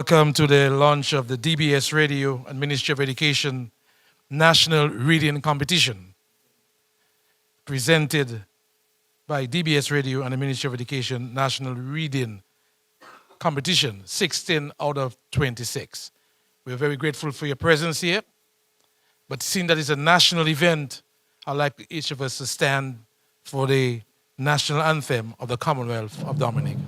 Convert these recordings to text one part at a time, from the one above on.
Welcome to the launch of the DBS Radio and Ministry of Education National Reading Competition, presented by DBS Radio and the Ministry of Education National Reading Competition, 16 out of 26. We're very grateful for your presence here, but seeing that it's a national event, I'd like each of us to stand for the national anthem of the Commonwealth of Dominica.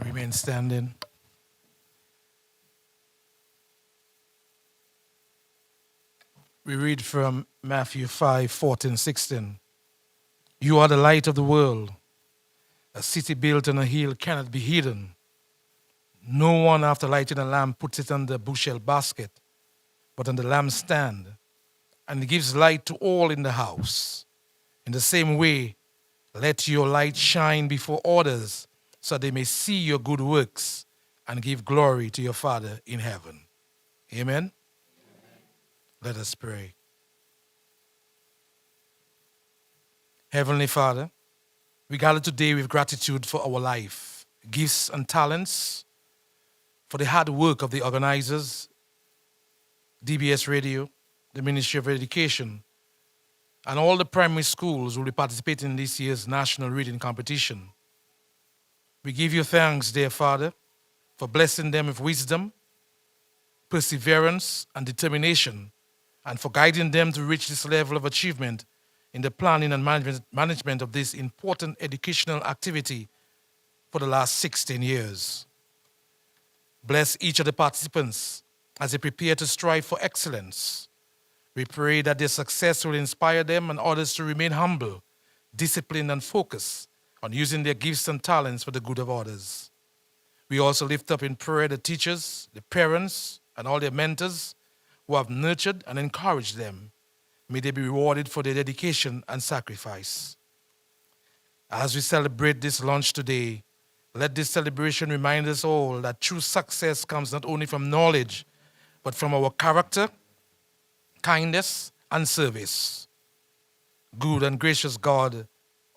Remain standing. We read from Matthew 5:14-16. You are the light of the world. A city built on a hill cannot be hidden. No one, after lighting a lamp, puts it under a bushel basket, but on the lampstand, and it gives light to all in the house. In the same way, let your light shine before others, so they may see your good works and give glory to your Father in heaven. Amen? Let us pray. Heavenly Father, we gather today with gratitude for our life, gifts and talents, for the hard work of the organizers, DBS Radio, the Ministry of Education, and all the primary schools who will be participating in this year's National Reading Competition. We give you thanks, dear Father, for blessing them with wisdom, perseverance, and determination, and for guiding them to reach this level of achievement in the planning and management of this important educational activity for the last 16 years. Bless each of the participants as they prepare to strive for excellence. We pray that their success will inspire them and others to remain humble, disciplined, and focused on using their gifts and talents for the good of others. We also lift up in prayer the teachers, the parents, and all their mentors who have nurtured and encouraged them. May they be rewarded for their dedication and sacrifice. As we celebrate this launch today, let this celebration remind us all that true success comes not only from knowledge, but from our character, kindness, and service. Good and gracious God,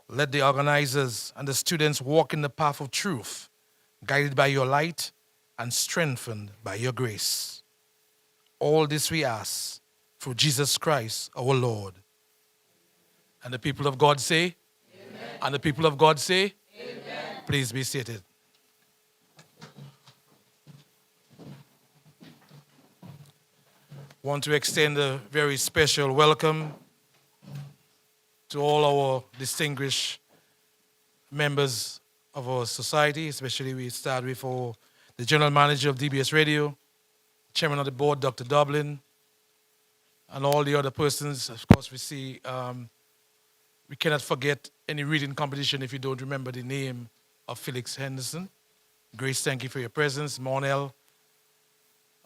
let the organizers and the students walk in the path of truth, guided by your light and strengthened by your grace. All this we ask through Jesus Christ, our Lord. And the people of God say, amen. And the people of God say, amen. Please be seated. Want to extend a very special welcome to all our distinguished members of our society, especially we start with the General Manager of DBS Radio, Chairman of the Board, Dr. Dublin, and all the other persons. Of course, we see, we cannot forget any reading competition if you don't remember the name of Felix Henderson. Grace, thank you for your presence. Monel,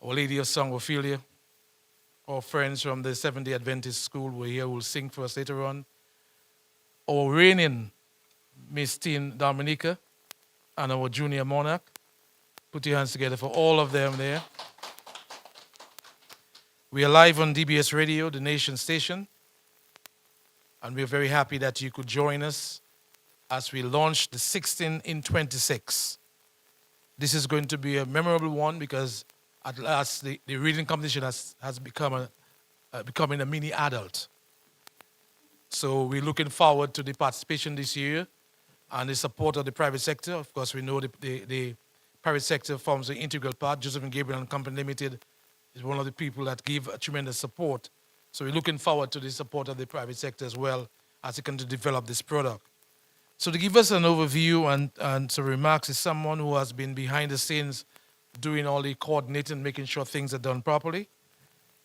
Our Lady of Song, Ophelia, our friends from the Seventh-day Adventist School were here, will sing for us later on. Our reigning Miss Teen Dominica and our junior monarch. Put your hands together for all of them there. We are live on DBS Radio, the nation station, and we're very happy that you could join us as we launch the 16 in 26. This is going to be a memorable one because at last the reading competition has become becoming a mini adult. So we're looking forward to the participation this year and the support of the private sector. Of course, we know the private sector forms an integral part. Joseph and Gabriel and Company Limited is one of the people that give a tremendous support. So we're looking forward to the support of the private sector as well as it can to develop this product. So to give us an overview and some remarks is someone who has been behind the scenes doing all the coordinating, making sure things are done properly.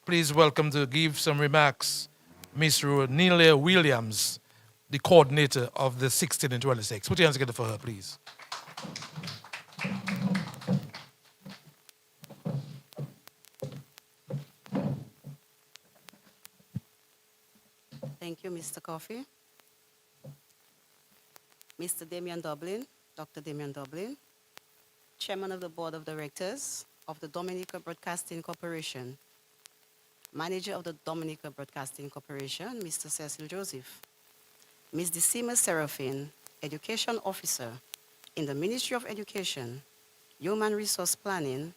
Please welcome to give some remarks, Miss Nelia Williams, the coordinator of the 16 and 26. Put your hands together for her, please. Thank you, Mr. Coffey. Mr. Damian Dublin, Dr. Damian Dublin, Chairman of the Board of Directors of the Dominica Broadcasting Corporation, Manager of the Dominica Broadcasting Corporation, Mr. Cecil Joseph, Ms. Decima Seraphine, Education Officer in the Ministry of Education, Human Resource Planning,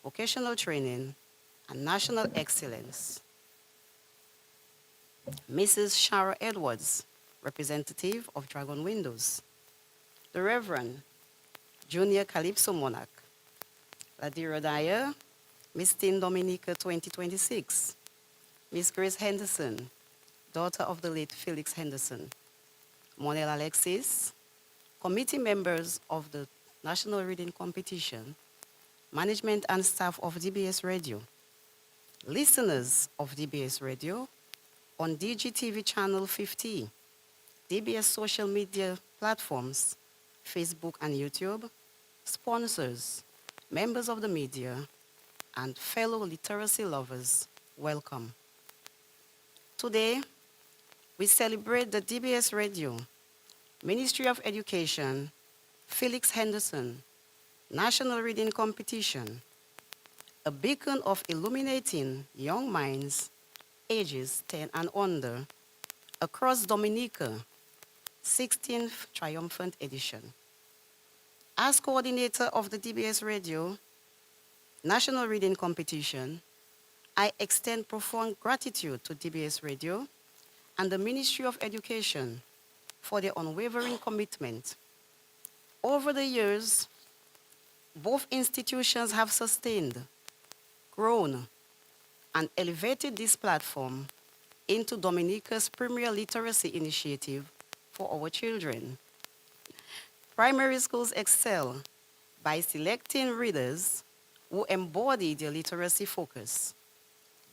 Vocational Training, and National Excellence. Mrs. Shara Edwards, representative of Dragon Windows. The Reverend, Junior Calypso Monarch. Ladira Dyer, Miss Teen Dominica 2026. Miss Grace Henderson, daughter of the late Felix Henderson. Monel Alexis, committee members of the National Reading Competition, management and staff of DBS Radio, listeners of DBS Radio on DGTV Channel 50, DBS social media platforms, Facebook and YouTube, sponsors, members of the media, and fellow literacy lovers, welcome. Today, we celebrate the DBS Radio, Ministry of Education, Felix Henderson, National Reading Competition, a beacon of illuminating young minds ages 10 and under across Dominica, 16th Triumphant Edition. As coordinator of the DBS Radio National Reading Competition, I extend profound gratitude to DBS Radio and the Ministry of Education for their unwavering commitment. Over the years, both institutions have sustained, grown, and elevated this platform into Dominica's premier literacy initiative for our children. Primary schools excel by selecting readers who embody their literacy focus.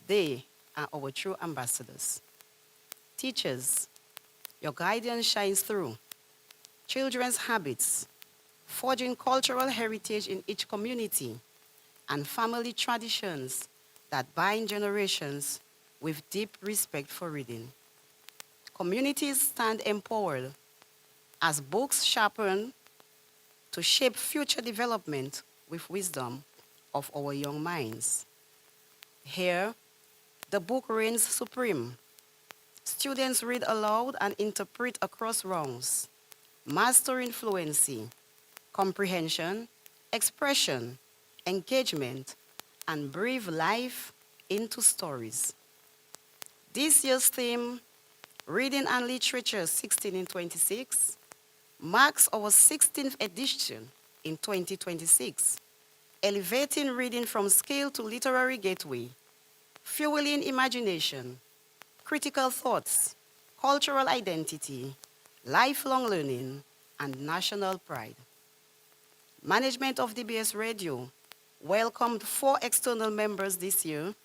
They are our true ambassadors. Teachers, your guidance shines through children's habits, forging cultural heritage in each community, and family traditions that bind generations with deep respect for reading. Communities stand empowered as books sharpen to shape future development with wisdom of our young minds. Here, the book reigns supreme. Students read aloud and interpret across realms, mastering fluency, comprehension, expression, engagement, and breathe life into stories. This year's theme, Reading and Literature 16 in 26, marks our 16th edition in 2026, elevating reading from scale to literary gateway, fueling imagination, critical thoughts, cultural identity, lifelong learning, and national pride. Management of DBS Radio welcomed 4 external members this year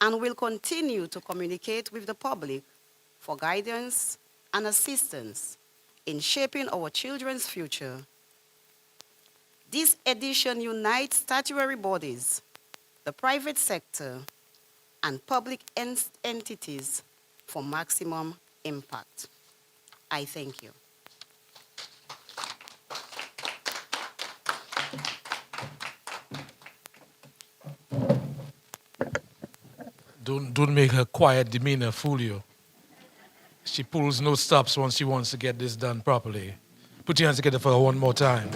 and will continue to communicate with the public for guidance and assistance in shaping our children's future. This edition unites statutory bodies, the private sector, and public entities for maximum impact. I thank you. Don't make her quiet demeanor fool you. She pulls no stops once she wants to get this done properly. Put your hands together for her one more time.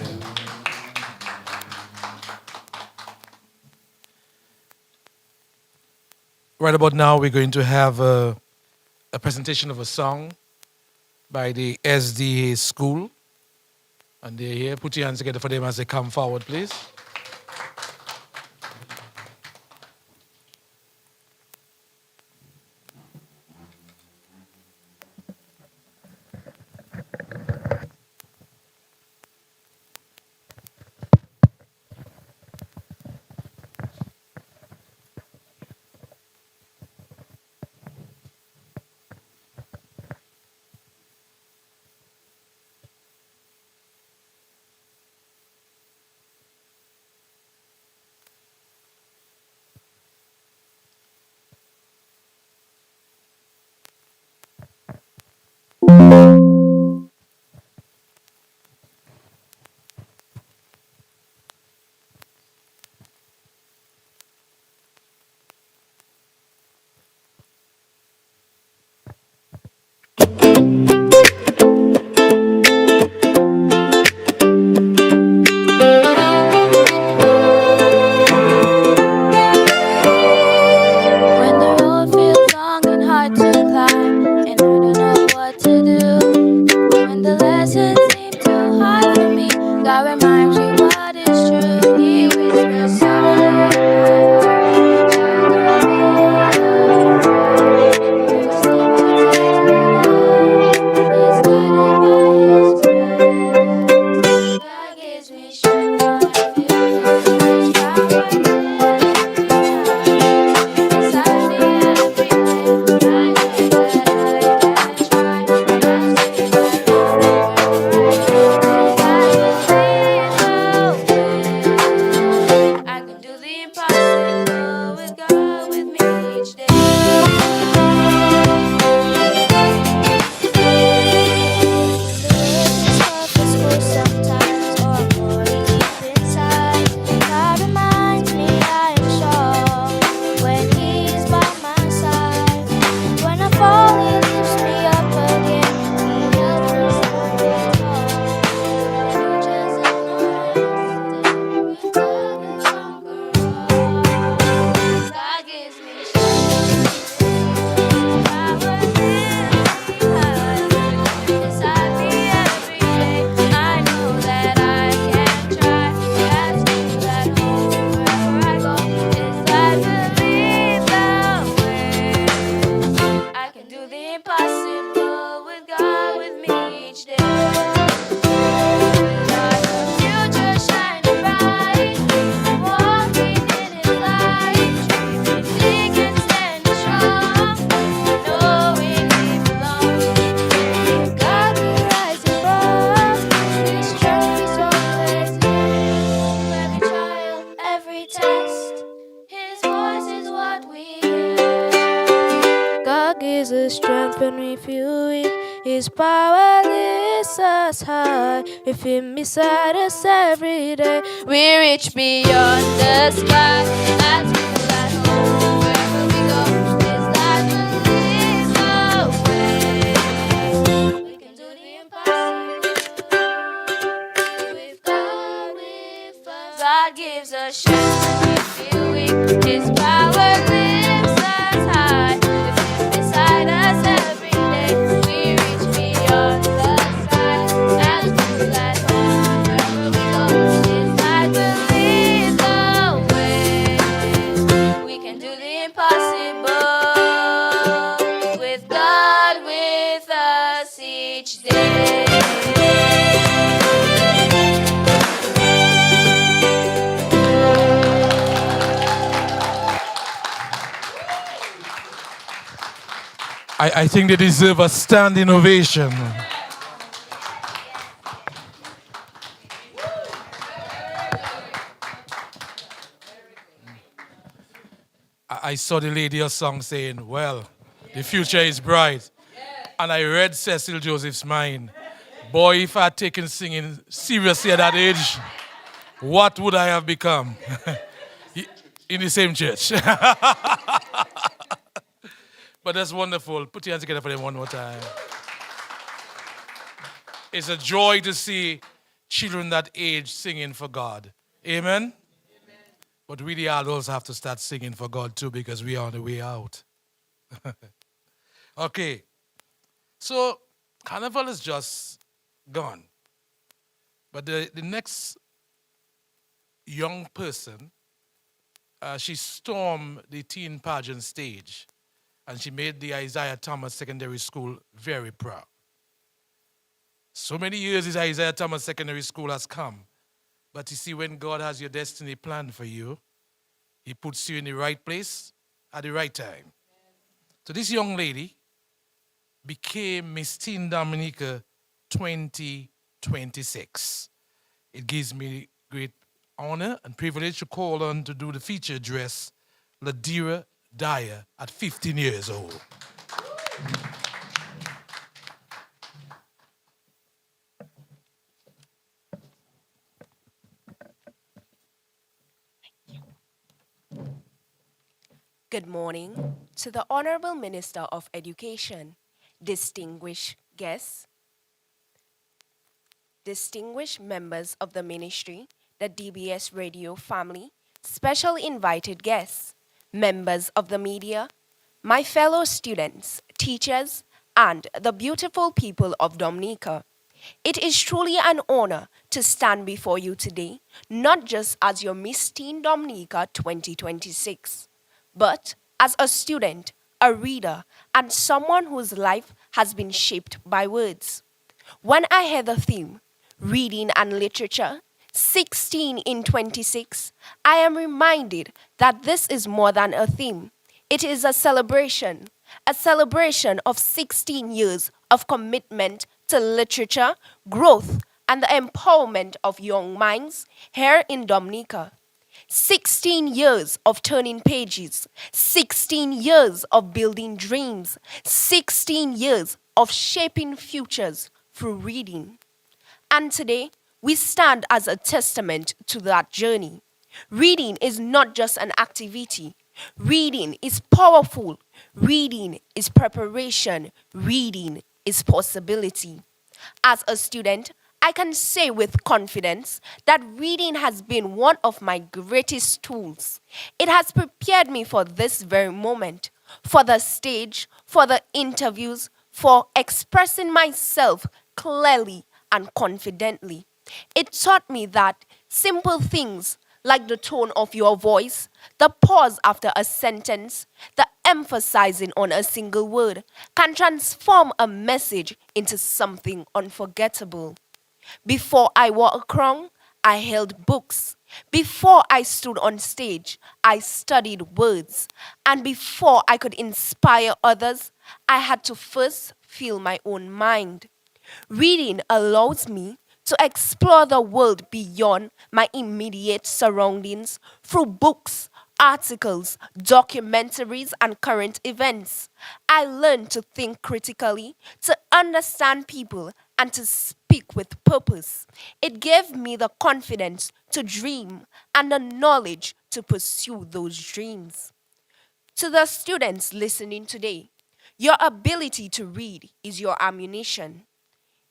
Right about now, we're going to have a presentation of a song by the SDA school. And they're here. Put your hands together for them as they come forward, please. With him beside us every day, we reach beyond the sky. As we fly home, wherever we go, this life will lead the way. We can do the impossible with God with us. God gives us strength when we feel weak. His power lifts us high. With him beside us every day, we reach beyond the sky. As we fly home, wherever we go, His light will lead the way. We can do the impossible with God with us each day. I think they deserve a standing ovation. I saw the lady a song saying, well, the future is bright. And I read Cecil Joseph's mind. Boy, if I had taken singing seriously at that age, what would I have become? In the same church. But that's wonderful. Put your hands together for them one more time. It's a joy to see children that age singing for God. Amen? But we the adults have to start singing for God too because we are on the way out. Okay. So, Carnival is just gone. But the next young person, she stormed the teen pageant stage and she made the Isaiah Thomas Secondary School very proud. So many years this Isaiah Thomas Secondary School has come. But you see, when God has your destiny planned for you, He puts you in the right place at the right time. So this young lady became Miss Teen Dominica 2026. It gives me great honor and privilege to call on to do the feature address, Ladira Dyer, at 15 years old. Good morning to the Honorable Minister of Education, distinguished guests, distinguished members of the ministry, the DBS radio family, special invited guests, members of the media, my fellow students, teachers, and the beautiful people of Dominica. It is truly an honor to stand before you today, not just as your Miss Teen Dominica 2026, but as a student, a reader, and someone whose life has been shaped by words. When I hear the theme, reading and literature, 16 in 26, I am reminded that this is more than a theme. It is a celebration of 16 years of commitment to literature, growth, and the empowerment of young minds here in Dominica. 16 years of turning pages, 16 years of building dreams, 16 years of shaping futures through reading. And today, we stand as a testament to that journey. Reading is not just an activity. Reading is powerful. Reading is preparation. Reading is possibility. As a student, I can say with confidence that reading has been one of my greatest tools. It has prepared me for this very moment, for the stage, for the interviews, for expressing myself clearly and confidently. It taught me that simple things like the tone of your voice, the pause after a sentence, the emphasizing on a single word can transform a message into something unforgettable. Before I wore a crown, I held books. Before I stood on stage, I studied words. And before I could inspire others, I had to first fill my own mind. Reading allows me to explore the world beyond my immediate surroundings through books, articles, documentaries, and current events. I learned to think critically, to understand people, and to speak with purpose. It gave me the confidence to dream and the knowledge to pursue those dreams. To the students listening today, your ability to read is your ammunition.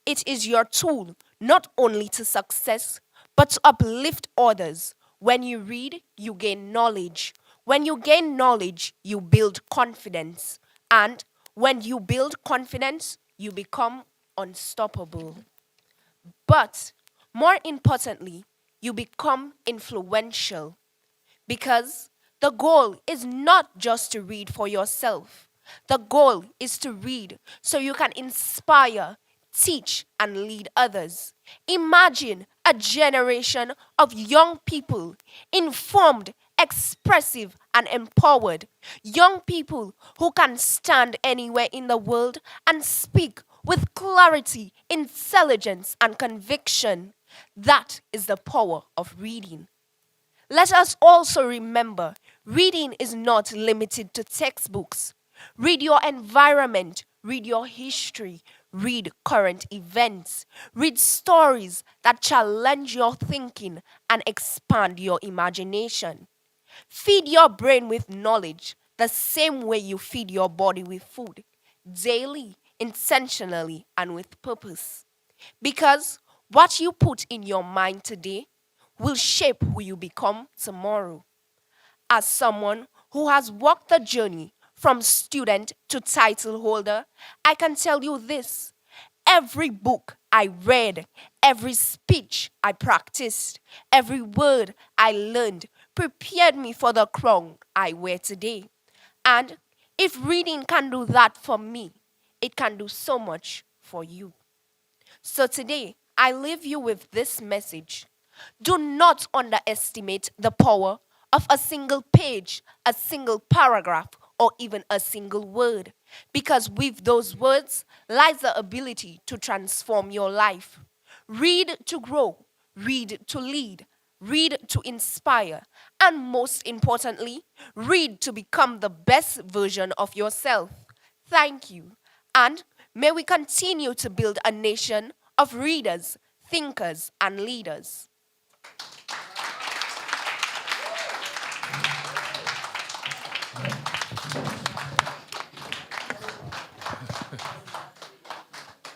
It is your tool not only to success, but to uplift others. When you read, you gain knowledge. When you gain knowledge, you build confidence. And when you build confidence, you become unstoppable. But more importantly, you become influential. Because the goal is not just to read for yourself. The goal is to read so you can inspire, teach, and lead others. Imagine a generation of young people, informed, expressive, and empowered. Young people who can stand anywhere in the world and speak with clarity, intelligence, and conviction. That is the power of reading. Let us also remember, Reading is not limited to textbooks. Read your environment, read your history, read current events, read stories that challenge your thinking and expand your imagination. Feed your brain with knowledge the same way you feed your body with food, daily, intentionally, and with purpose. Because what you put in your mind today will shape who you become tomorrow. As someone who has walked the journey from student to title holder, I can tell you this. Every book I read, every speech I practiced, every word I learned prepared me for the crown I wear today. And if reading can do that for me, it can do so much for you. So today, I leave you with this message. Do not underestimate the power of a single page, a single paragraph, or even a single word. Because with those words lies the ability to transform your life. Read to grow, read to lead, read to inspire, and most importantly, read to become the best version of yourself. Thank you. And may we continue to build a nation of readers, thinkers, and leaders.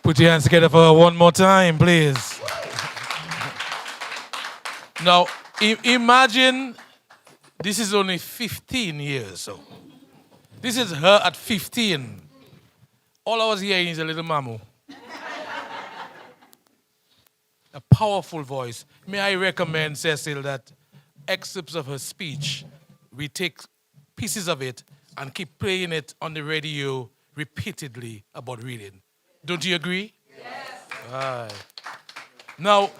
Put your hands together for her one more time, please. Now, imagine this is only 15 years. So, this is her at 15. All I was hearing is a little mamu. A powerful voice. May I recommend, Cecil, that excerpts of her speech, we take pieces of it and keep playing it on the radio repeatedly about reading. Don't you agree? Yes. Right. Now,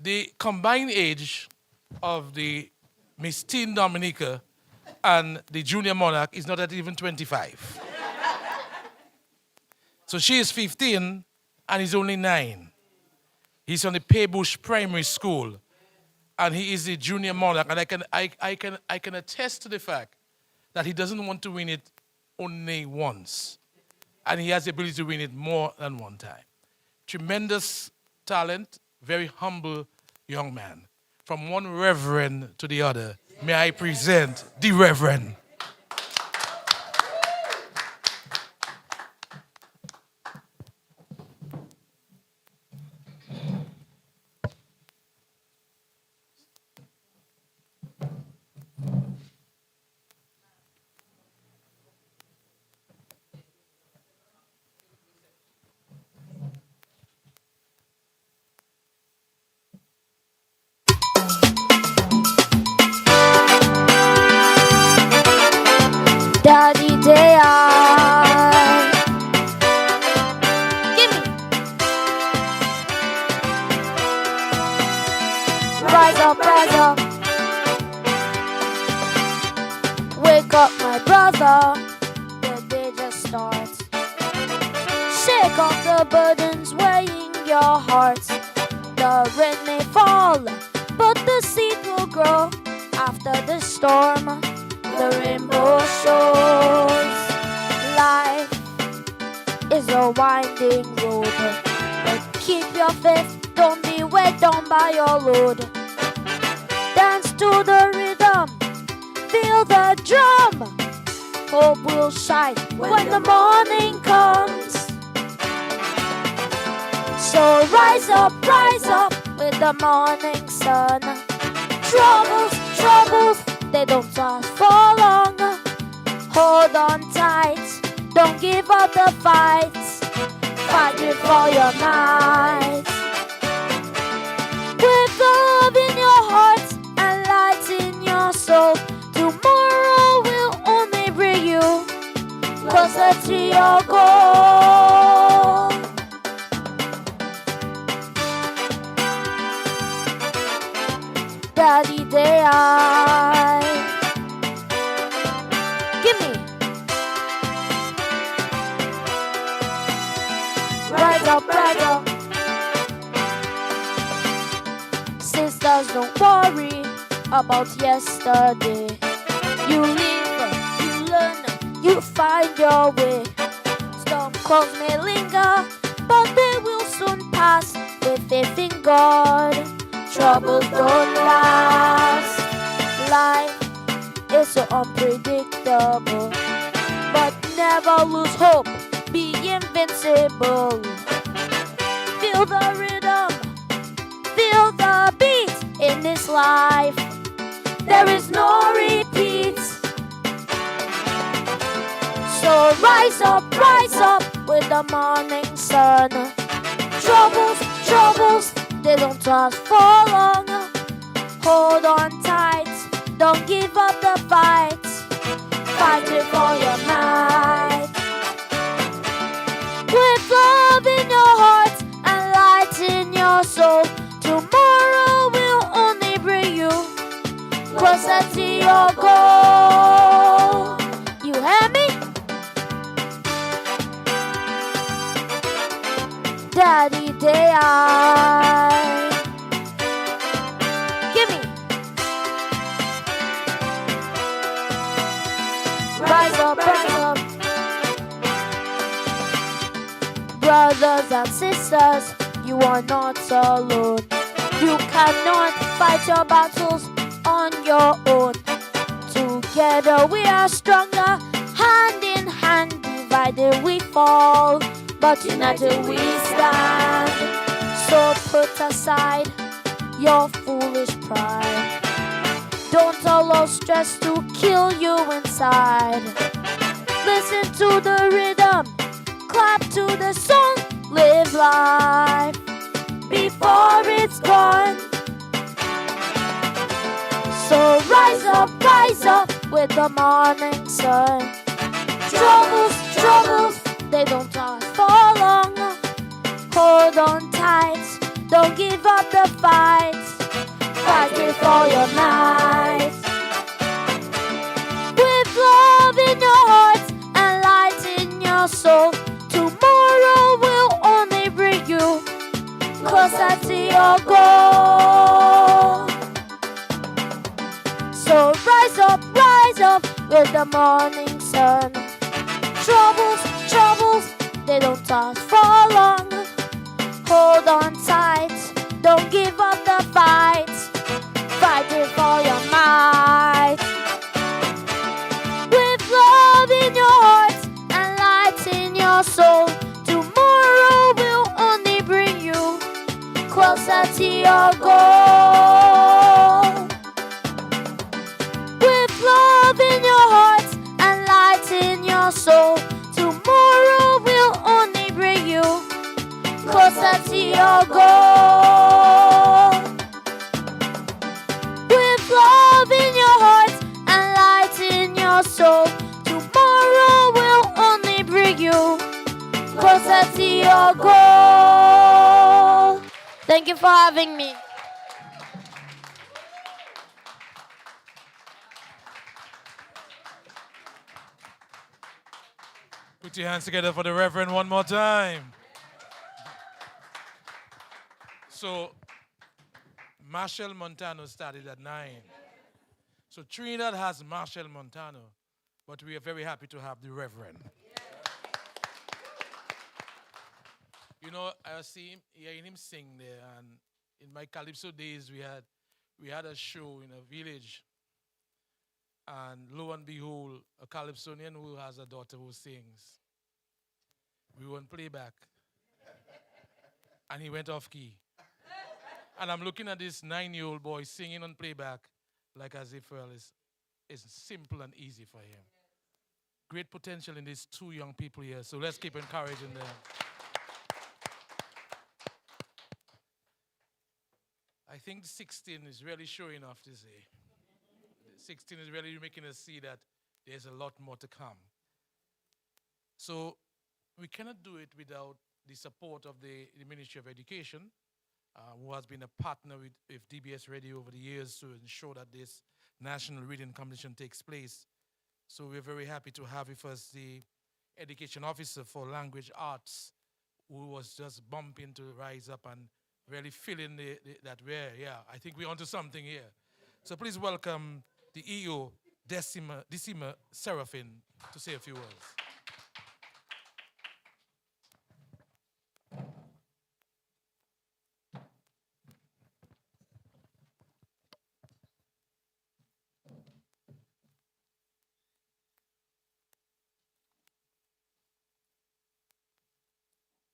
the combined age of the Miss Teen Dominica and the Junior Monarch is not at even 25. So she is 15 and he's only 9. He's on the Paybush Primary School and he is the Junior Monarch. And I can attest to the fact that he doesn't want to win it only once. And he has the ability to win it more than one time. Tremendous talent, very humble young man. From one reverend to the other, may I present the Reverend. Daddy day Give me. rise up, rise up. Wake up, my brother. The day just starts. Shake off the burdens weighing your heart. The rain may fall, but the seed will grow after the storm. The rainbow shows life is a winding road, but keep your faith, don't be weighed down by your load. Dance to the rhythm, feel the drum. Hope will shine when the morning comes. So rise up with the morning sun. Troubles, they don't last for long. Hold on tight, don't give up the fight. Fight it for your might. With love in your heart and light in your soul, tomorrow will only bring you closer to your goal. Daddy day give me. Rise up. Sisters, don't worry, about yesterday. You live, you learn, you find your way. Storm clouds may linger, but they will soon pass with faith in God. Troubles don't last. Life is so unpredictable, but never lose hope. Be invincible. Feel the rhythm, feel the beat in this life. There is no repeat. So rise up with the morning sun. Troubles, troubles, they don't last for long. Hold on tight, don't give up the fight. Fight it for your might. With love in your heart and light in your soul, tomorrow will only bring you closer to your goal. You hear me? Daddy, day I. Give me. Rise up, rise up. Brothers and sisters, you are not alone. You cannot fight your battles on your own. Together we are stronger, hand in hand, divided we fall, but united we stand. So put aside your foolish pride. Don't allow stress to kill you inside. Listen to the rhythm, clap to the song, live life before it's gone. So rise up with the morning sun. Troubles, troubles, they don't last for long. Hold on tight, don't give up the fight. Fight it for your might. With love in your heart and light in your soul, tomorrow will only bring you closer to your goal. So rise up with the morning sun. Troubles, troubles, they don't last for long. Hold on tight, don't give up the fight. Fight it for your might. With love in your heart and light in your soul, tomorrow will only bring you closer to your goal. With love in your heart and light in your soul, tomorrow will only bring you closer to your goal. With love in your heart and light in your soul, tomorrow will only bring you closer to your goal. Thank you for having me. Put your hands together for the Reverend one more time. So, Marshall Montano started at 9. So Trinidad has Marshall Montano, but we are very happy to have the Reverend. You know, I was hearing him sing there, and in my Calypso days, we had a show in a village, and lo and behold, a Calypsonian who has a daughter who sings. We went playback, and he went off key. And I'm looking at this 9-year-old boy singing on playback, like as if, well, it's simple and easy for him. Great potential in these two young people here, so let's keep encouraging them. I think 16 is really showing off this day. 16 is really making us see that there's a lot more to come. So we cannot do it without the support of the Ministry of Education, who has been a partner with DBS Radio over the years to ensure that this national reading competition takes place. So we're very happy to have with us the Education Officer for Language Arts, who was just bumping to rise up and really filling that way. Yeah, I think we're onto something here. So please welcome the EO, Decima Seraphin, to say a few words.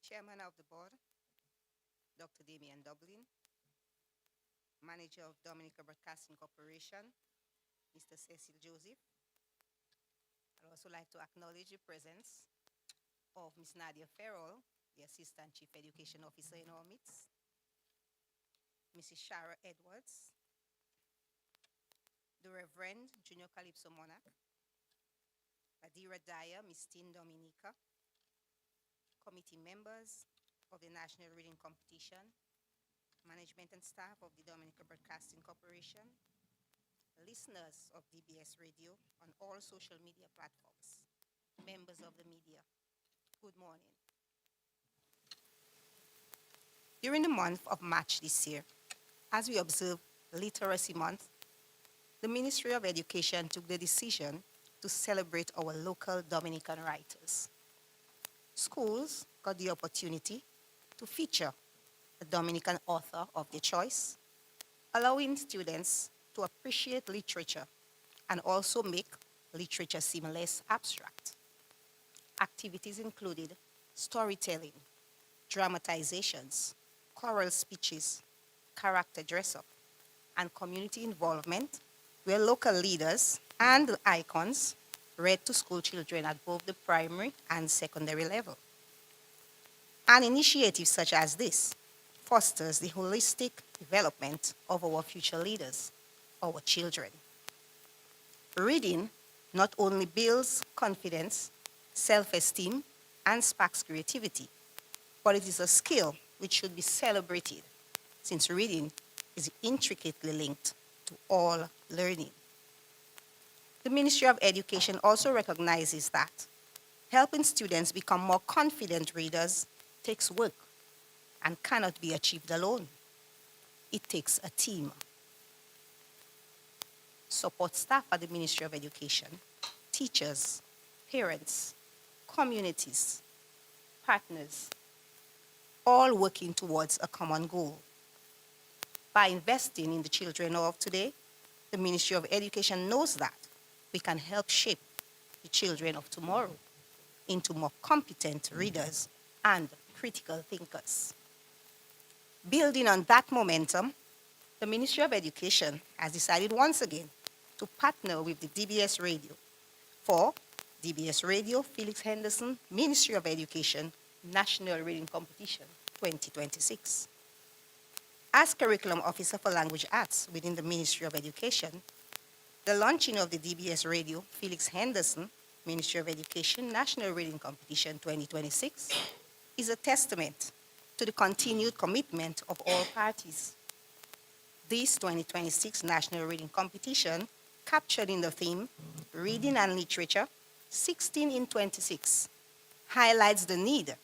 Chairman of the Board, Dr. Damian Dublin, Manager of Dominica Broadcasting Corporation, Mr. Cecil Joseph. I'd also like to acknowledge the presence of Ms. Nadia Farrell, the Assistant Chief Education Officer in our midst, Mrs. Shara Edwards, the Reverend Junior Calypso Monarch, Adira Dyer, Ms. Tin Dominica, committee members of the National Reading Competition, management and staff of the Dominica Broadcasting Corporation, listeners of DBS Radio on all social media platforms, members of the media, good morning. During the month of March this year, as we observe Literacy Month, the Ministry of Education took the decision to celebrate our local Dominican writers. Schools got the opportunity to feature a Dominican author of their choice, allowing students to appreciate literature and also make literature seem less abstract. Activities included storytelling, dramatizations, choral speeches, character dress-up, and community involvement, where local leaders and icons read to school children at both the primary and secondary level. An initiative such as this fosters the holistic development of our future leaders, our children. Reading not only builds confidence, self-esteem, and sparks creativity, but it is a skill which should be celebrated, since reading is intricately linked to all learning. The Ministry of Education also recognizes that helping students become more confident readers takes work and cannot be achieved alone. It takes a team. Support staff at the Ministry of Education, teachers, parents, communities, partners, all working towards a common goal. By investing in the children of today, the Ministry of Education knows that we can help shape the children of tomorrow into more competent readers and critical thinkers. Building on that momentum, the Ministry of Education has decided once again to partner with the DBS Radio for DBS Radio Felix Henderson Ministry of Education National Reading Competition 2026. As Curriculum Officer for Language Arts within the Ministry of Education, the launching of the DBS Radio Felix Henderson Ministry of Education National Reading Competition 2026 is a testament to the continued commitment of all parties. This 2026 National Reading Competition, captured in the theme Reading and Literature 16 in 26, highlights the need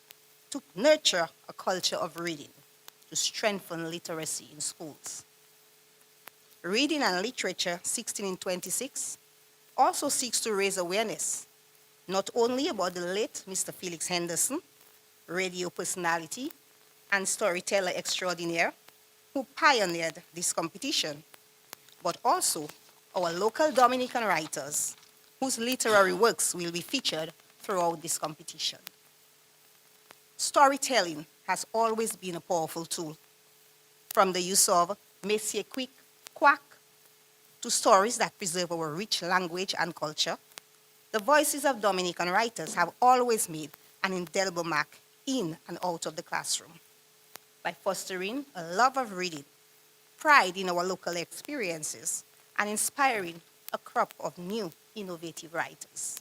to nurture a culture of reading to strengthen literacy in schools. Reading and Literature 16 in 26 also seeks to raise awareness not only about the late Mr. Felix Henderson, radio personality and storyteller extraordinaire who pioneered this competition, but also our local Dominican writers whose literary works will be featured throughout this competition. Storytelling has always been a powerful tool, from the use of Messier Quick Quack to stories that preserve our rich language and culture. The voices of Dominican writers have always made an indelible mark in and out of the classroom by fostering a love of reading, pride in our local experiences, and inspiring a crop of new, innovative writers.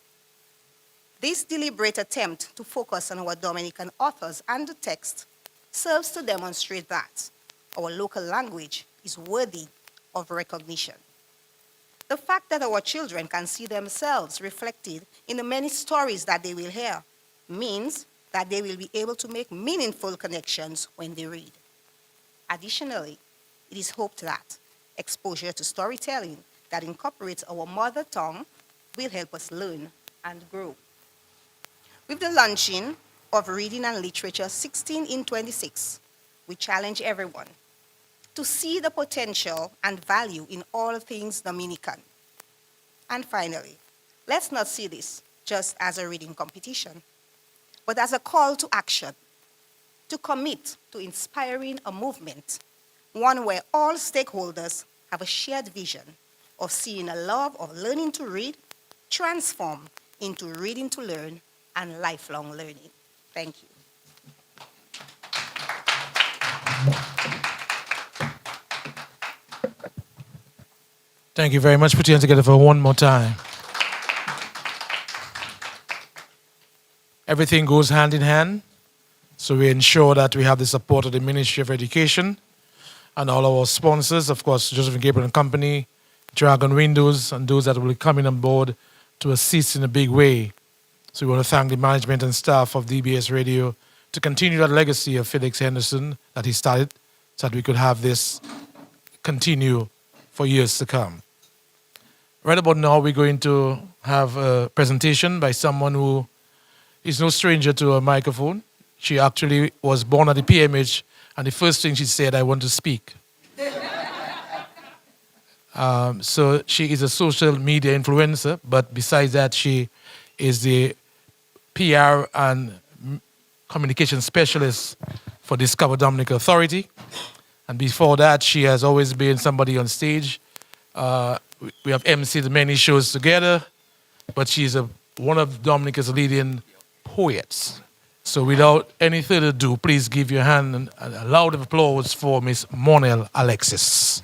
This deliberate attempt to focus on our Dominican authors and the text serves to demonstrate that our local language is worthy of recognition. The fact that our children can see themselves reflected in the many stories that they will hear means that they will be able to make meaningful connections when they read. Additionally, it is hoped that Exposure to storytelling that incorporates our mother tongue will help us learn and grow. With the launching of Reading and Literature 16 in 26, we challenge everyone to see the potential and value in all things Dominican. And finally, let's not see this just as a reading competition, but as a call to action, to commit to inspiring a movement, one where all stakeholders have a shared vision of seeing a love of learning to read transform into reading to learn and lifelong learning. Thank you. Thank you very much. Put your hands together for one more time. Everything goes hand in hand. So we ensure that we have the support of the Ministry of Education and all our sponsors, of course, Joseph and Gabriel and Company, Dragon Windows, and those that will be coming on board to assist in a big way. So we want to thank the management and staff of DBS Radio to continue that legacy of Felix Henderson that he started so that we could have this continue for years to come. Right about now, we're going to have a presentation by someone who is no stranger to a microphone. She actually was born at the PMH, and the first thing she said, I want to speak. So she is a social media influencer, but besides that, she is the PR and communication specialist for Discover Dominican Authority. And before that, she has always been somebody on stage. We have emceed many shows together, but she's one of Dominica's leading poets. So without any further ado, please give your hand and a loud applause for Miss Monel Alexis.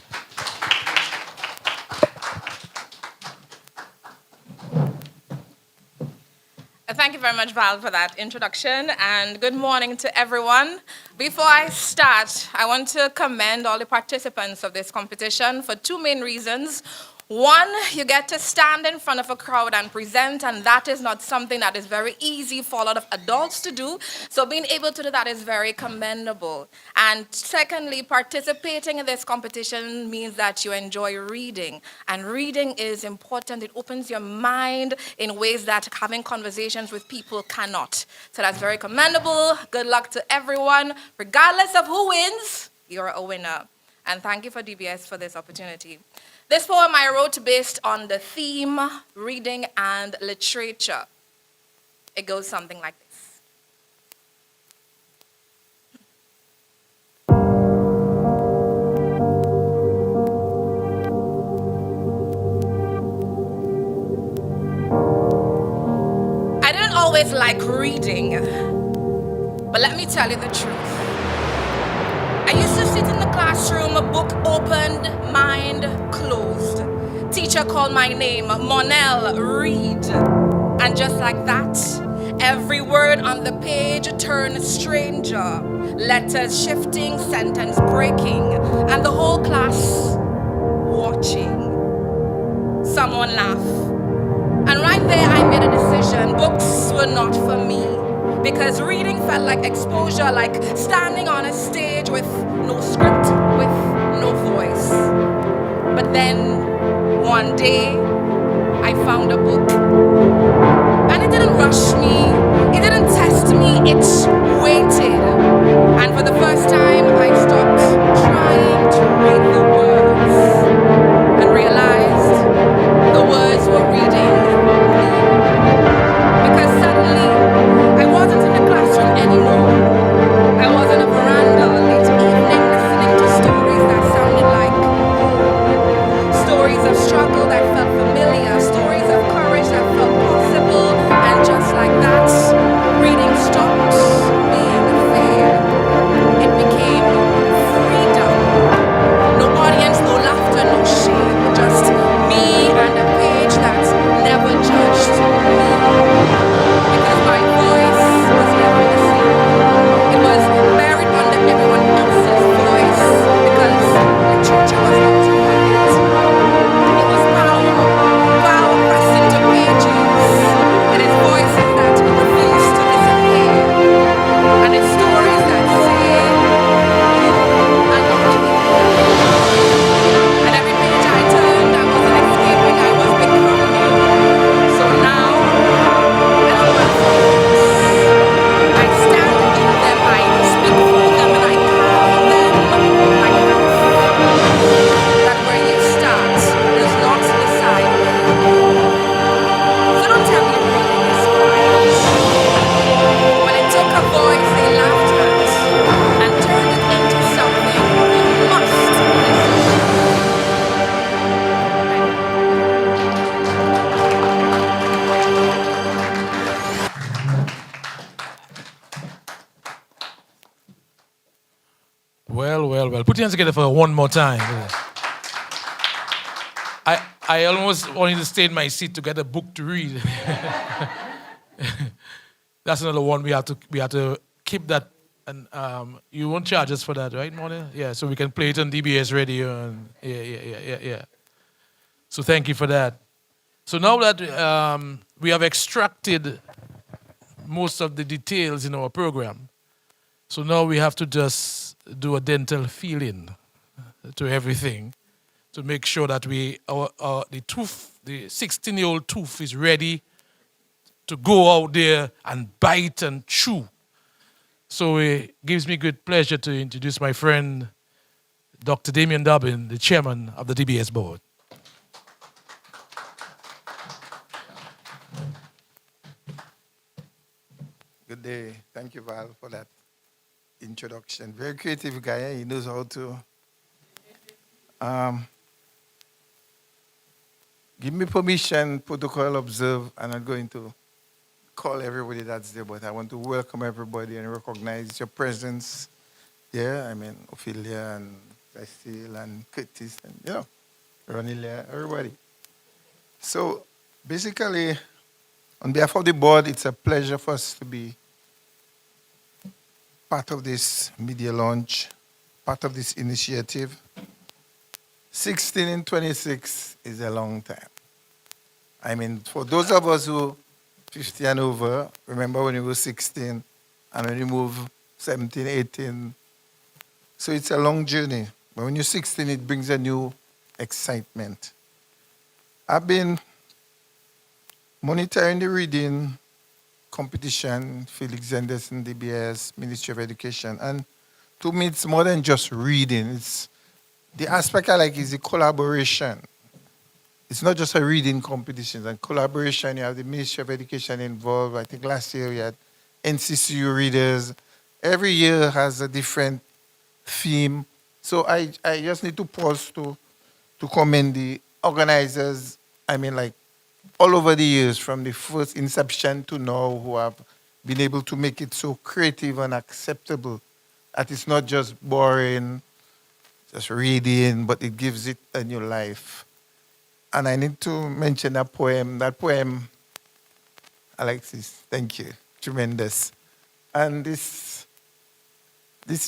Thank you very much, Val, for that introduction, and good morning to everyone. Before I start, I want to commend all the participants of this competition for two main reasons. One, you get to stand in front of a crowd and present, and that is not something that is very easy for a lot of adults to do. So being able to do that is very commendable. And secondly, participating in this competition means that you enjoy reading. And reading is important. It opens your mind in ways that having conversations with people cannot. So that's very commendable. Good luck to everyone. Regardless of who wins, you're a winner. And thank you for DBS for this opportunity. This poem I wrote based on the theme, reading and literature. It goes something like this. I didn't always like reading, but let me tell you the truth. I used to sit in the classroom, a book opened, mind closed. Teacher called my name, Monel, read. And just like that, every word on the page turned stranger. Letters shifting, sentence breaking, and the whole class watching. Someone laughed. And right there I made a decision. Books were not for me. Because reading felt like exposure, like standing on a stage with no script, with no voice. But then, one day, I found a book. And it didn't rush me, it didn't test me, it waited. And for the first time, I stopped trying to read the words and realized the words were reading me. Because suddenly, I wasn't in the classroom anymore. I was on a veranda late evening listening to stories that sounded like home. Stories of struggle that felt familiar. Stories of courage that felt possible. And just like that, reading stopped. Well, well, well. Put your hands together for one more time. I almost wanted to stay in my seat to get a book to read. That's another one we have to keep that, and you won't charge us for that, right, Mona? Yeah, so we can play it on DBS radio, and yeah. So thank you for that. So now that we have extracted most of the details in our program, so now we have to just do a dental feeling to everything to make sure that the tooth, the 16-year-old tooth, is ready to go out there and bite and chew. So it gives me great pleasure to introduce my friend, Dr. Damian Dublin, the chairman of the DBS board. Good day. Thank you, Val, for that introduction. Very creative guy. Eh? He knows how to. Give me permission, protocol observe. I'm not going to call everybody that's there, but I want to welcome everybody and recognize your presence here. I mean, Ophelia and Cecile and Curtis and, Ronilia, everybody. So basically, on behalf of the board, it's a pleasure for us to be part of this media launch, part of this initiative. 16 and 26 is a long time. I mean, for those of us who 50 and over, remember when you were 16 and when you move 17, 18. So it's a long journey. But when you're 16, it brings a new excitement. I've been monitoring the reading competition, Felix Zenderson, DBS, Ministry of Education. And to me, it's more than just reading. It's the aspect I like is the collaboration. It's not just a reading competition. And collaboration, you have the Ministry of Education involved. I think last year we had NCCU readers. Every year has a different theme. So I just need to pause to commend the organizers. I mean, like, all over the years, from the first inception to now, who have been able to make it so creative and acceptable that it's not just boring, just reading, but it gives it a new life. And I need to mention that poem. That poem, Alexis, thank you, tremendous. And this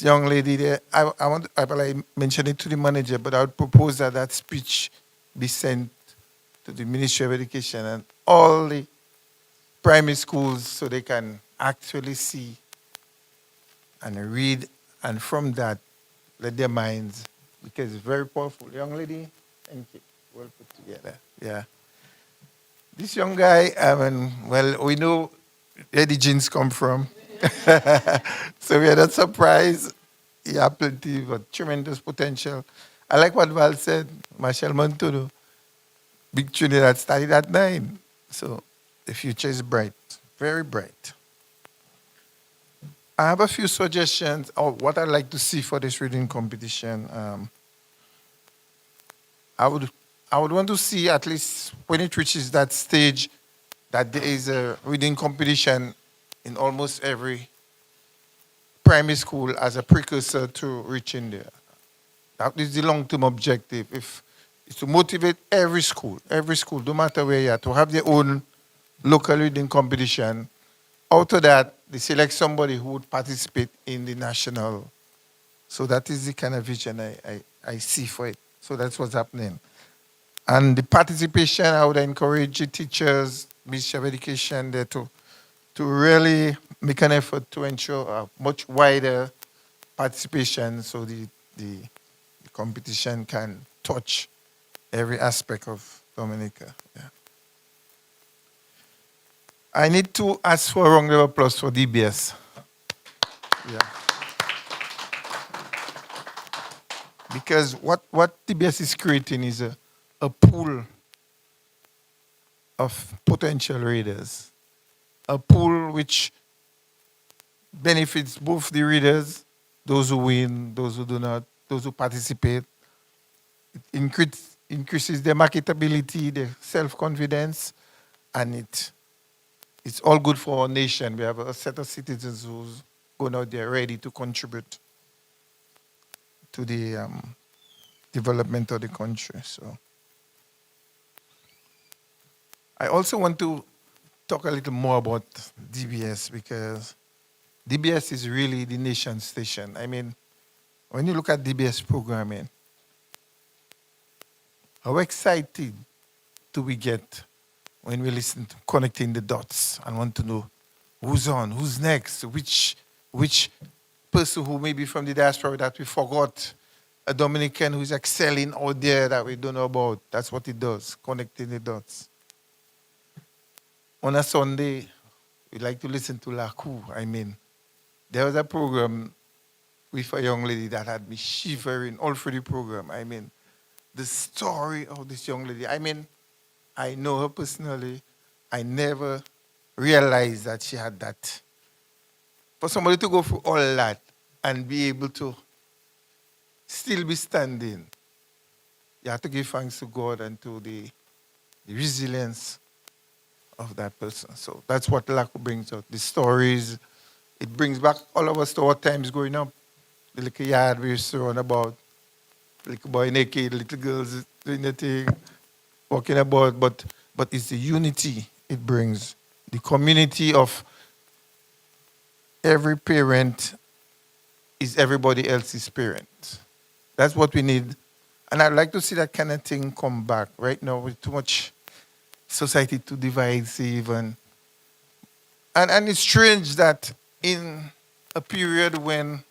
young lady there, I mentioned it to the manager, but I would propose that that speech be sent to the Ministry of Education and all the primary schools so they can actually see and read, and from that, let their minds, because it's very powerful. Young lady, thank you. Well put together. Yeah. This young guy, well, we know where the genes come from. So we are not surprised. He has plenty of tremendous potential. I like what Val said, Marshall Montodo. Big Trinidad started at 9. So the future is bright, very bright. I have a few suggestions of what I'd like to see for this reading competition. I would want to see, at least when it reaches that stage, that there is a reading competition in almost every primary school as a precursor to reaching there. That is the long-term objective. Is to motivate every school, no matter where you are, to have their own local reading competition. Out of that, they select somebody who would participate in the national. So that is the kind of vision I see for it. So that's what's happening. And the participation, I would encourage the teachers, Ministry of Education there to really make an effort to ensure a much wider participation so the competition can touch every aspect of Dominica. Yeah. I need to ask for a round of applause for DBS. Yeah. Because what DBS is creating is a pool of potential readers. A pool which benefits both the readers, those who win, those who do not, those who participate. It increases their marketability, their self-confidence, and it's all good for our nation. We have a set of citizens who's going out there ready to contribute. to the development of the country. So I also want to talk a little more about DBS because DBS is really the nation station. I mean, when you look at DBS programming, how excited do we get when we listen to connecting the dots and want to know who's on, who's next, which person who may be from the diaspora that we forgot, a Dominican who's excelling out there that we don't know about. That's what it does, connecting the dots. On a Sunday, we like to listen to Lakou. I mean, there was a program with a young lady that had me shivering all through the program. I mean, the story of this young lady. I mean, I know her personally. I never realized that she had that. For somebody to go through all that and be able to still be standing, you have to give thanks to God and to the resilience of that person. So that's what Lakou brings out. The stories, it brings back all of us to our times growing up. The little yard we used to run about, little boy naked, little girls doing the thing, walking about, but it's the unity it brings. The community of every parent is everybody else's parent. That's what we need. And I'd like to see that kind of thing come back. Right now, with too much society to divide, see even. And it's strange that in a period when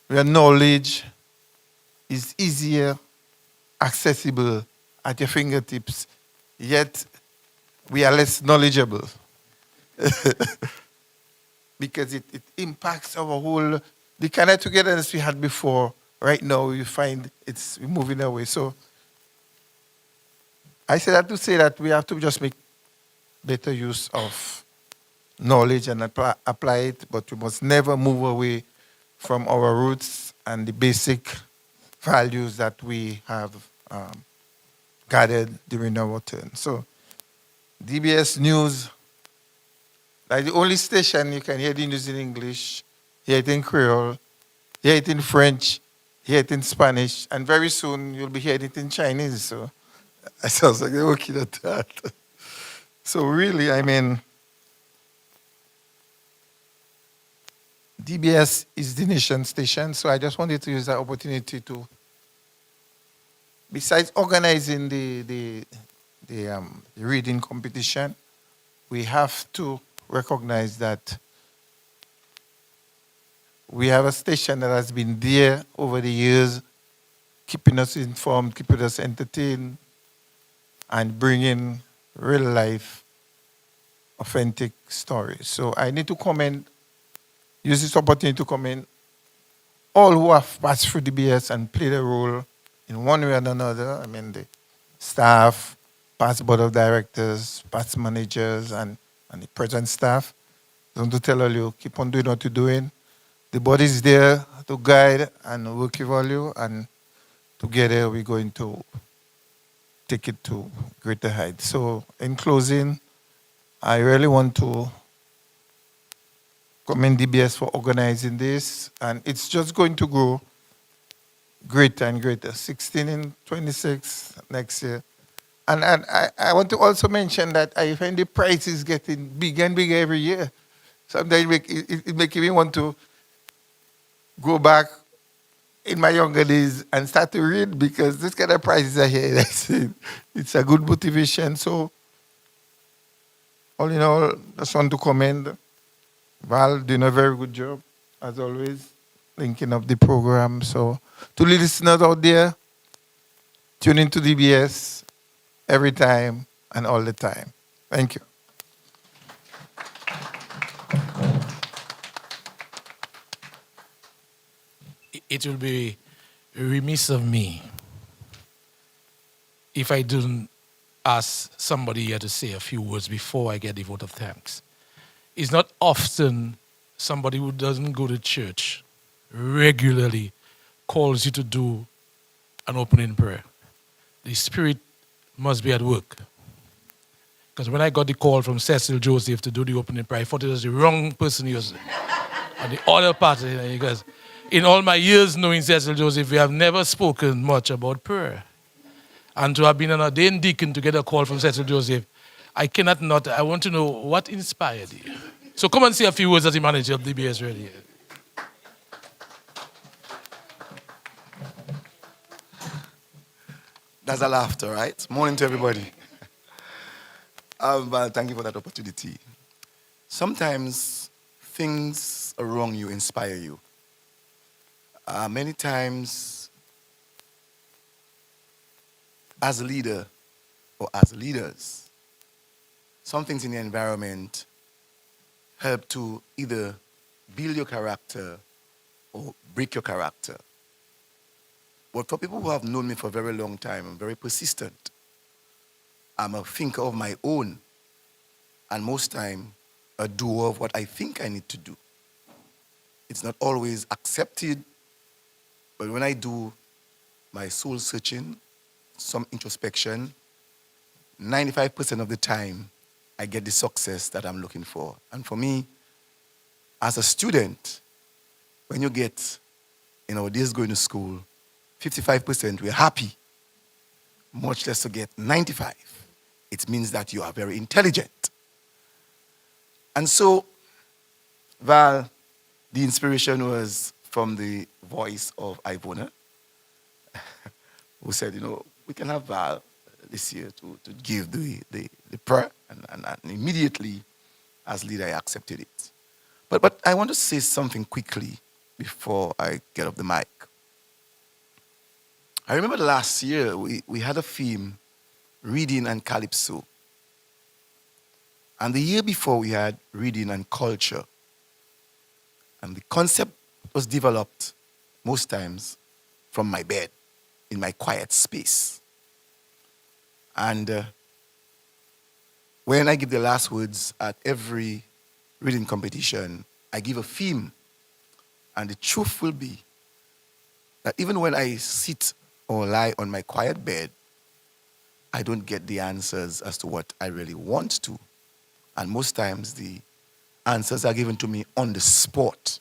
where knowledge is easier, accessible at your fingertips, yet we are less knowledgeable. Because it impacts our whole, the kind of togetherness we had before. Right now, you find it's moving away. So I say that to say that we have to just make better use of knowledge and apply it, but we must never move away from our roots and the basic values that we have gathered during our turn. So DBS News, like the only station you can hear the news in English, hear it in Creole, hear it in French, hear it in Spanish, and very soon you'll be hearing it in Chinese. So I sounds like they're working at that. So really, I mean, DBS is the nation station, so I just wanted to use that opportunity to, besides organizing the reading competition, we have to recognize that we have a station that has been there over the years, keeping us informed, keeping us entertained, and bringing real life, authentic stories. So I need to use this opportunity to commend all who have passed through DBS and played a role in one way or another. I mean, the staff, past board of directors, past managers, and the present staff. I want to tell all you, keep on doing what you're doing. The body is there to guide and work with all you, and together we're going to take it to greater heights. So in closing, I really want to commend DBS for organizing this, and it's just going to grow greater and greater. 16 and 26 next year. And I want to also mention that I find the price is getting bigger and bigger every year. Sometimes it makes me want to go back in my younger days and start to read, because this kind of prizes are here. It's a good motivation. So all in all, just want to commend Val doing a very good job, as always, linking up the program. So to the listeners out there, tune into DBS every time and all the time. Thank you. It will be remiss of me if I didn't ask somebody here to say a few words before I get the vote of thanks. It's not often somebody who doesn't go to church regularly calls you to do an opening prayer. The Spirit must be at work. Because when I got the call from Cecil Joseph to do the opening prayer, I thought it was the wrong person he was on the other part. He goes, In all my years knowing Cecil Joseph, we have never spoken much about prayer. And to have been an ordained deacon to get a call from Cecil Joseph, I want to know what inspired you. So come and say a few words as the manager of DBS Radio. That's a laughter, right? Morning to everybody. Well, thank you for that opportunity. Sometimes things around you inspire you. Many times, as a leader or as leaders, some things in the environment help to either build your character or break your character. But for people who have known me for a very long time, I'm very persistent. I'm a thinker of my own, and most time, a doer of what I think I need to do. It's not always accepted, but when I do my soul searching, some introspection, 95% of the time, I get the success that I'm looking for. And for me, as a student, when you get, in our days going to school, 55%, we're happy, much less to get 95. It means that you are very intelligent. And so, Val, the inspiration was from the voice of Ivona, who said, we can have Val this year to give the prayer. And immediately, as leader, I accepted it. But I want to say something quickly before I get off the mic. I remember last year, we had a theme, reading and calypso. And the year before, we had reading and culture. And the concept was developed most times from my bed, in my quiet space. And when I give the last words at every reading competition, I give a theme. And the truth will be that even when I sit or lie on my quiet bed, I don't get the answers as to what I really want to. And most times the answers are given to me on the spot.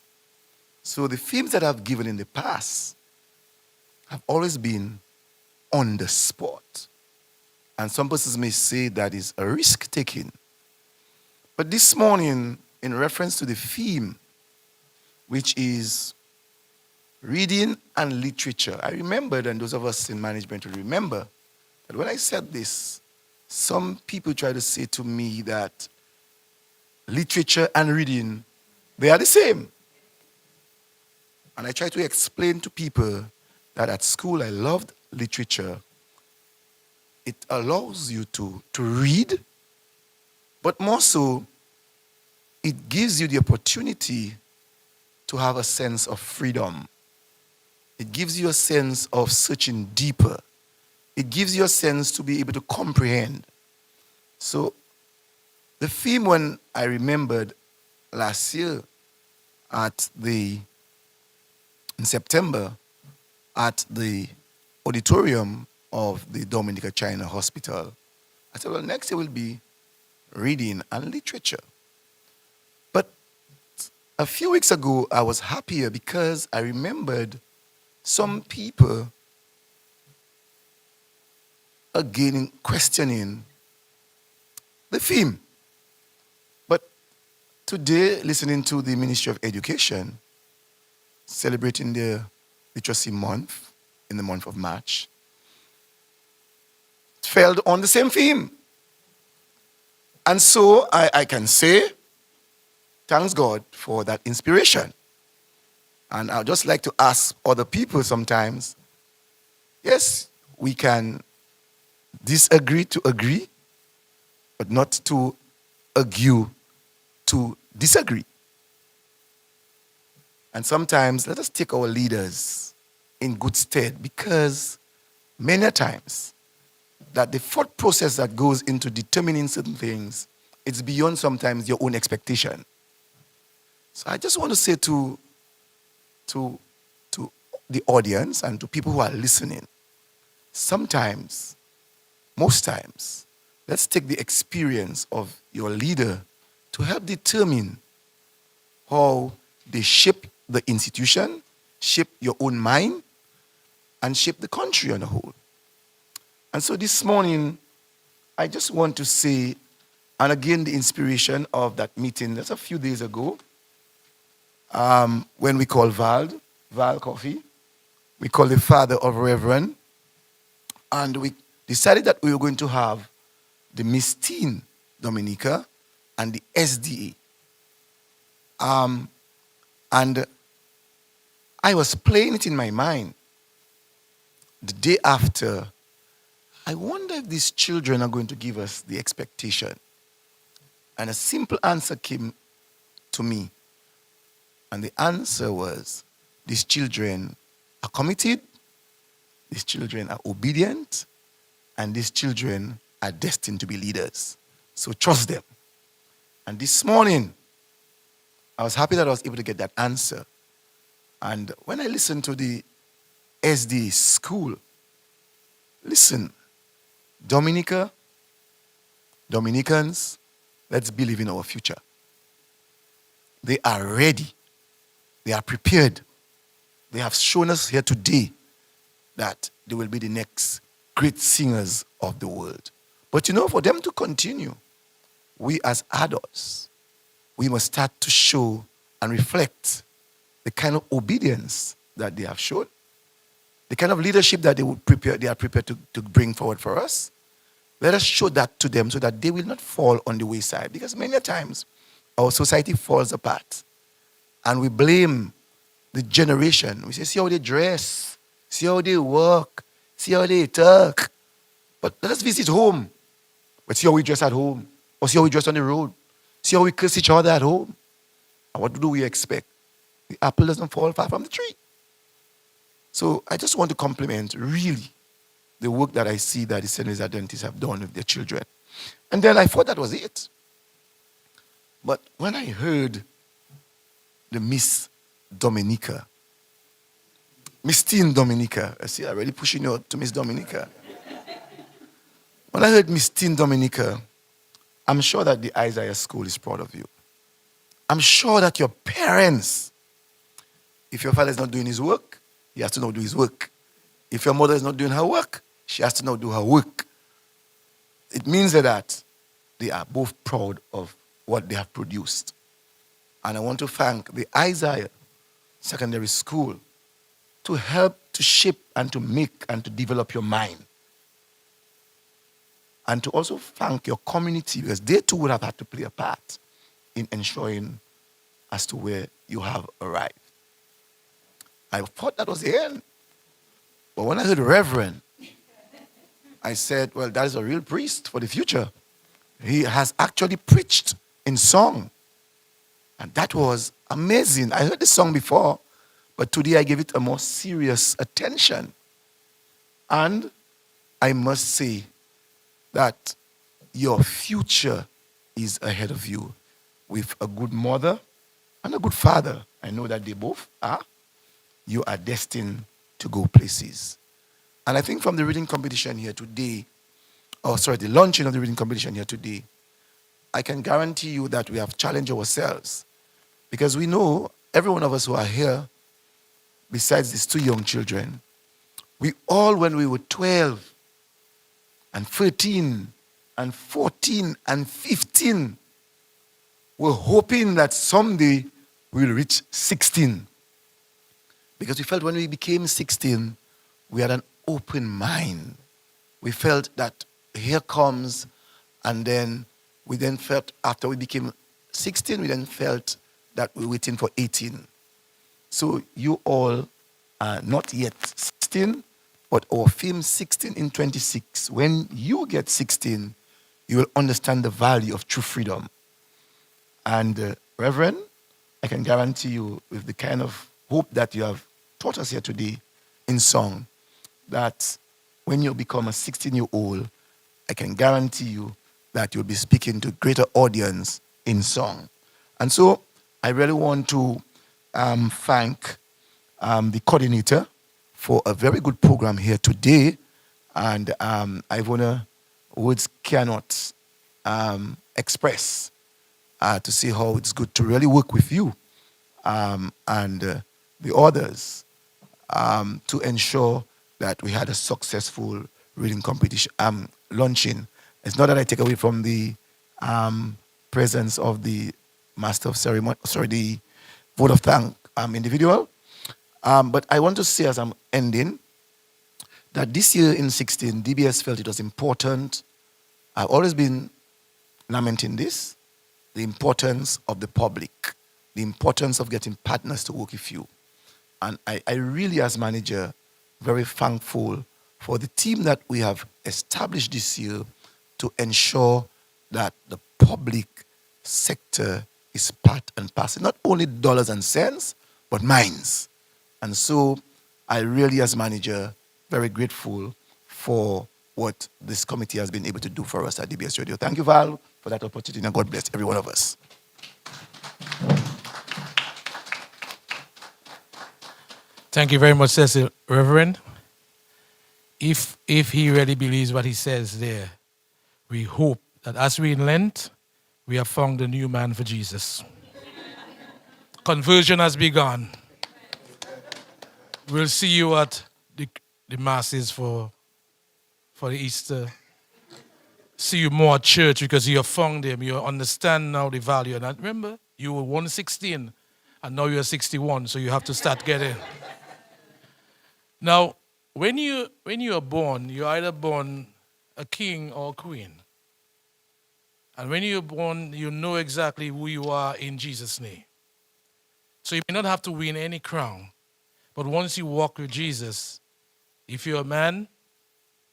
So the themes that I've given in the past have always been on the spot. And some persons may say that is a risk-taking. But this morning, in reference to the theme, which is reading and literature, I remembered, and those of us in management will remember, that when I said this, some people try to say to me that literature and reading, they are the same. And I try to explain to people that at school I loved literature. It allows you to read, but more so, it gives you the opportunity to have a sense of freedom. It gives you a sense of searching deeper. It gives you a sense to be able to comprehend. So the theme, when I remembered last year in September at the auditorium of the Dominica China Hospital, I said, well, next year will be reading and literature. But a few weeks ago, I was happier because I remembered some people again questioning the theme. But today, listening to the Ministry of Education celebrating their literacy month in the month of March, it fell on the same theme. And so I can say, thanks God for that inspiration. And I'd just like to ask other people sometimes, yes, we can disagree to agree, but not to argue to disagree. And sometimes let us take our leaders in good stead, because many a times that the thought process that goes into determining certain things, it's beyond sometimes your own expectation. So I just want to say to the audience and to people who are listening, sometimes, most times, let's take the experience of your leader to help determine how they shape the institution, shape your own mind, and shape the country on a whole. And so this morning, I just want to say, and again, the inspiration of that meeting just a few days ago, when we called Val Coffee, we called the father of Reverend, and we decided that we were going to have the Miss Teen Dominica and the SDA. And I was playing it in my mind. The day after, I wonder if these children are going to give us the expectation. And a simple answer came to me. And the answer was, these children are committed, these children are obedient, and these children are destined to be leaders. So trust them. And this morning, I was happy that I was able to get that answer. And when I listened to the SD school, listen, Dominicans, let's believe in our future. They are ready. They are prepared. They have shown us here today that they will be the next great singers of the world. But you know, for them to continue, we as adults, we must start to show and reflect the kind of obedience that they have shown, the kind of leadership that they are prepared to bring forward for us. Let us show that to them so that they will not fall on the wayside. Because many times, our society falls apart. And we blame the generation. We say, see how they dress, see how they work, see how they talk. But let us visit home. But see how we dress at home. Or see how we dress on the road. See how we curse each other at home. And what do we expect? The apple doesn't fall far from the tree. So I just want to compliment, really, the work that I see that the Senegalese Adventists have done with their children. And then I thought that was it. But when I heard the Miss Dominica, Miss Teen Dominica, I see, I'm already pushing you to Miss Dominica. When I heard Miss Teen Dominica, I'm sure that the Isaiah School is proud of you. I'm sure that your parents, if your father is not doing his work, he has to now do his work. If your mother is not doing her work, she has to now do her work. It means that they are both proud of what they have produced. And I want to thank the Isaiah Secondary School to help to shape and to make and to develop your mind. And to also thank your community, because they too would have had to play a part in ensuring as to where you have arrived. I thought that was the end. But when I heard Reverend, I said, well, that is a real priest for the future. He has actually preached in song. And that was amazing. I heard the song before, but today I gave it a more serious attention. And I must say that your future is ahead of you with a good mother and a good father. I know that they both are. You are destined to go places. And I think from the reading competition here today, the launching of the reading competition here today, I can guarantee you that we have challenged ourselves. Because we know, every one of us who are here, besides these two young children, we all, when we were 12 and 13 and 14 and 15, were hoping that someday we'll reach 16. Because we felt when we became 16, we had an open mind. We felt that here comes, and then we then felt after we became 16, we then felt that we were waiting for 18. So you all are not yet 16, but our film 16 in 26. When you get 16, you will understand the value of true freedom. And Reverend, I can guarantee you with the kind of hope that you have taught us here today in song, that when you become a 16-year-old, I can guarantee you that you'll be speaking to a greater audience in song. And so I really want to thank the coordinator for a very good program here today. And Ivona, words cannot express to say how it's good to really work with you and the others to ensure that we had a successful reading competition launching. It's not that I take away from the presence of the master of ceremony, sorry, the vote of thank individual. But I want to say as I'm ending that this year in 16, DBS felt it was important. I've always been lamenting this, the importance of the public, the importance of getting partners to work with you. And I really, as manager, very thankful for the team that we have established this year to ensure that the public sector is part and parcel, not only dollars and cents, but minds. And so I really, as manager, very grateful for what this committee has been able to do for us at DBS Radio. Thank you, Val, for that opportunity, and God bless every one of us. Thank you very much, Cecil. Reverend, if he really believes what he says there, we hope that as we in Lent, we have found a new man for Jesus. Conversion has begun. We'll see you at the masses for the Easter. See you more at church because you have found him. You understand now the value. And remember, you were 116 and now you're 61, so you have to start getting. Now, when you are born, you're either born a king or a queen. And when you're born, you know exactly who you are in Jesus' name. So you may not have to win any crown. But once you walk with Jesus, if you're a man,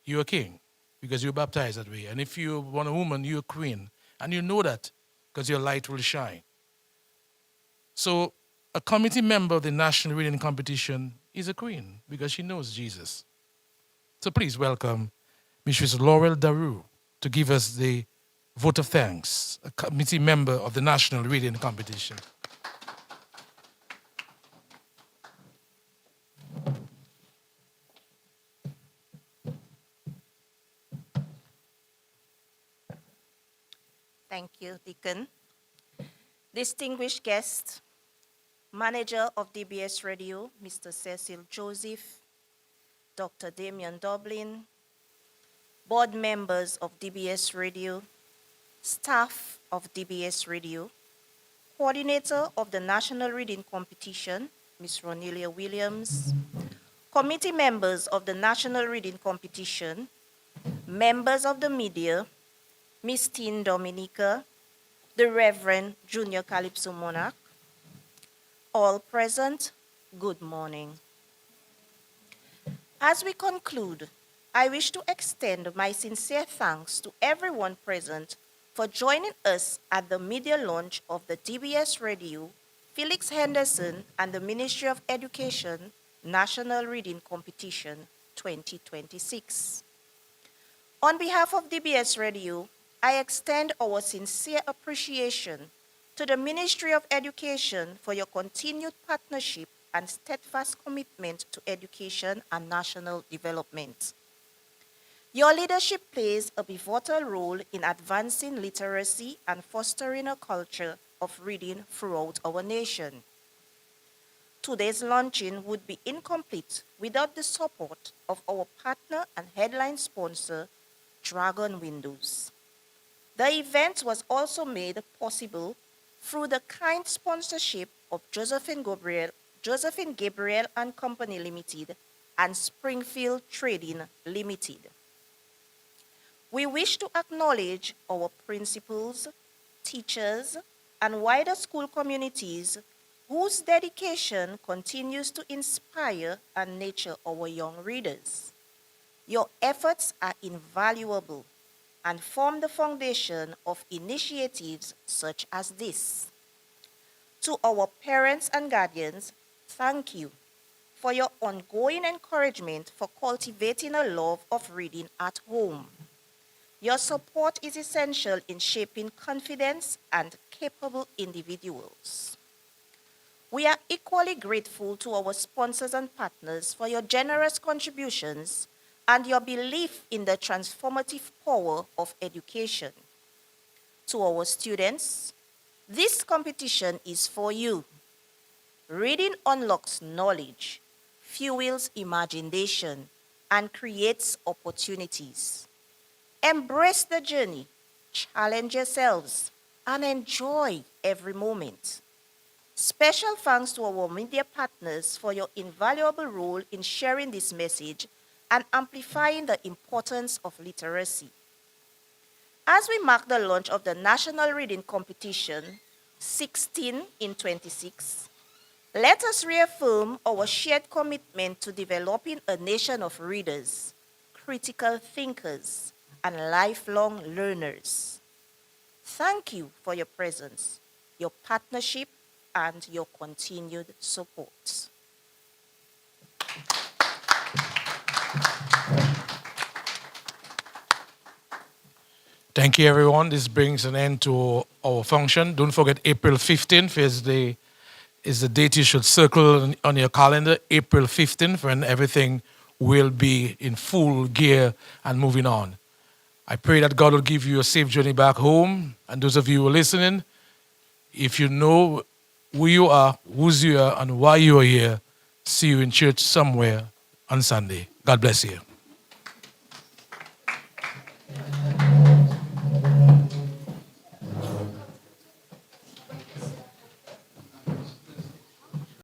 you're a king because you're baptized that way. And if you're a woman, you're a queen. And you know that because your light will shine. So a committee member of the National Reading Competition is a queen because she knows Jesus. So please welcome Mrs. Laurel Daru to give us the vote of thanks, a committee member of the National Reading Competition. Thank you, Deacon. Distinguished guests, Manager of DBS Radio, Mr. Cecil Joseph, Dr. Damian Dublin, board members of DBS Radio, staff of DBS Radio, coordinator of the National Reading Competition, Ms. Ronelia Williams, committee members of the National Reading Competition, members of the media, Ms. Teen Dominica, the Reverend Junior Calypso Monarch, all present, good morning. As we conclude, I wish to extend my sincere thanks to everyone present for joining us at the media launch of the DBS Radio, Felix Henderson and the Ministry of Education National Reading Competition 2026. On behalf of DBS Radio, I extend our sincere appreciation to the Ministry of Education for your continued partnership and steadfast commitment to education and national development. Your leadership plays a pivotal role in advancing literacy and fostering a culture of reading throughout our nation. Today's launching would be incomplete without the support of our partner and headline sponsor, Dragon Windows. The event was also made possible through the kind sponsorship of Josephine Gabriel and Company Limited and Springfield Trading Limited. We wish to acknowledge our principals, teachers, and wider school communities whose dedication continues to inspire and nurture our young readers. Your efforts are invaluable and form the foundation of initiatives such as this. To our parents and guardians, thank you for your ongoing encouragement for cultivating a love of reading at home. Your support is essential in shaping confident and capable individuals. We are equally grateful to our sponsors and partners for your generous contributions and your belief in the transformative power of education. To our students, this competition is for you. Reading unlocks knowledge, fuels imagination, and creates opportunities. Embrace the journey, challenge yourselves, and enjoy every moment. Special thanks to our media partners for your invaluable role in sharing this message and amplifying the importance of literacy. As we mark the launch of the National Reading Competition, 16 in 26, let us reaffirm our shared commitment to developing a nation of readers, critical thinkers, and lifelong learners. Thank you for your presence, your partnership, and your continued support. Thank you, everyone. This brings an end to our function. Don't forget, April 15th is the date you should circle on your calendar, April 15th, when everything will be in full gear and moving on. I pray that God will give you a safe journey back home. And those of you who are listening, if you know who you are, whose you are, and why you are here, see you in church somewhere on Sunday. God bless you.